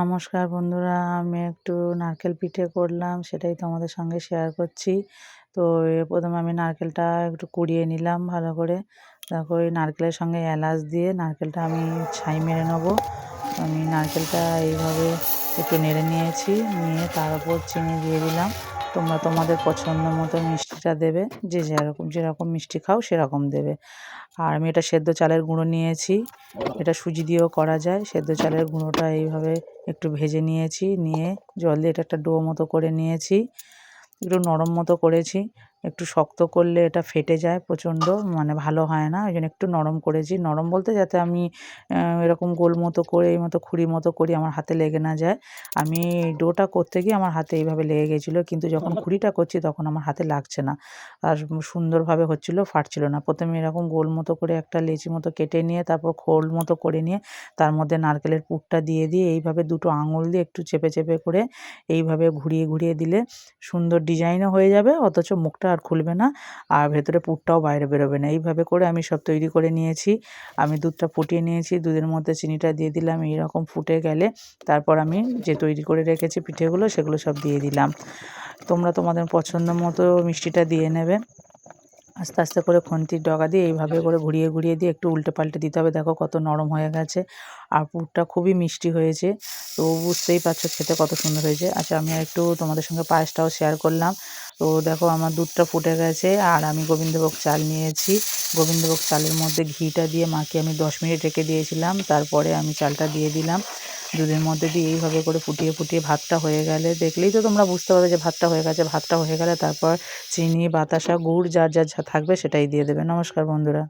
নমস্কার বন্ধুরা, আমি একটু নারকেল পিঠে করলাম, সেটাই তোমাদের সঙ্গে শেয়ার করছি। তো প্রথমে আমি নারকেলটা একটু কুড়িয়ে নিলাম ভালো করে। দেখো এই নারকেলের সঙ্গে এলাচ দিয়ে নারকেলটা আমি ছাই মেরে নেবো। আমি নারকেলটা এইভাবে একটু নেড়ে নিয়েছি, নিয়ে তার উপর চিনি দিয়ে দিলাম। তোমরা তোমাদের পছন্দ মতো মিষ্টিটা দেবে, যে যেরকম মিষ্টি খাও সেরকম দেবে। আর আমি এটা সেদ্ধ চালের গুঁড়ো নিয়েছি, এটা সুজি দিয়েও করা যায়। সেদ্ধ চালের গুঁড়োটা এইভাবে একটু ভেজে নিয়েছি, নিয়ে জল দিয়ে এটা একটা ডো মতো করে নিয়েছি। একটু নরম মতো করেছি, একটু শক্ত করলে এটা ফেটে যায় প্রচণ্ড, মানে ভালো হয় না। ওই জন্য একটু নরম করেছি। নরম বলতে যাতে আমি এরকম গোল মতো করে এই মতো খুঁড়ি মতো করি, আমার হাতে লেগে না যায়। আমি এই ডোটা করতে গিয়ে আমার হাতে এইভাবে লেগে গেছিলো, কিন্তু যখন খুঁড়িটা করছি তখন আমার হাতে লাগছে না, আর সুন্দরভাবে হচ্ছিলো, ফাটছিল না। প্রথমে এরকম গোল মতো করে একটা লেচি মতো কেটে নিয়ে তারপর খোল মতো করে নিয়ে তার মধ্যে নারকেলের পুরটা দিয়ে এইভাবে দুটো আঙুল দিয়ে একটু চেপে চেপে করে এইভাবে ঘুরিয়ে ঘুরিয়ে দিলে সুন্দর ডিজাইনও হয়ে যাবে, অথচ মুখটা আর খুলবে না, আর ভেতরে পুরটাও বাইরে বেরোবে না। এইভাবে করে আমি সব তৈরি করে নিয়েছি। আমি দুধটা ফুটিয়ে নিয়েছি, দুধের মধ্যে চিনিটা দিয়ে দিলাম। এইরকম ফুটে গেলে তারপর আমি যে তৈরি করে রেখেছি পিঠেগুলো, সেগুলো সব দিয়ে দিলাম। তোমরা তোমাদের পছন্দ মতো মিষ্টিটা দিয়ে নেবে। আস্তে আস্তে করে খুন্তির ডগা দিয়ে এইভাবে করে ঘুরিয়ে ঘুরিয়ে দিয়ে একটু উল্টে পাল্টে দিতে হবে। দেখো কত নরম হয়ে গেছে, আর পুরটা খুবই মিষ্টি হয়েছে। তো বুঝতেই পারছো খেতে কত সুন্দর হয়েছে। আচ্ছা, আমি একটু তোমাদের সঙ্গে পায়েসটাও শেয়ার করলাম। তো দেখো আমার দুধটা ফুটে গেছে, আর আমি গোবিন্দভোগ চাল নিয়েছি। গোবিন্দভোগ চালের মধ্যে ঘিটা দিয়ে মাখিয়ে আমি 10 মিনিট রেখে দিয়েছিলাম। তারপরে আমি চালটা দিয়ে দিলাম দুধের মধ্যে দিয়ে এইভাবে করে ফুটিয়ে ফুটিয়ে ভাতটা হয়ে গেলে দেখলেই তো তোমরা বুঝতে পারবে যে ভাতটা হয়ে গেছে। ভাতটা হয়ে গেলে তারপর চিনি, বাতাসা, গুড় যার যা থাকবে সেটাই দিয়ে দেবে। নমস্কার বন্ধুরা।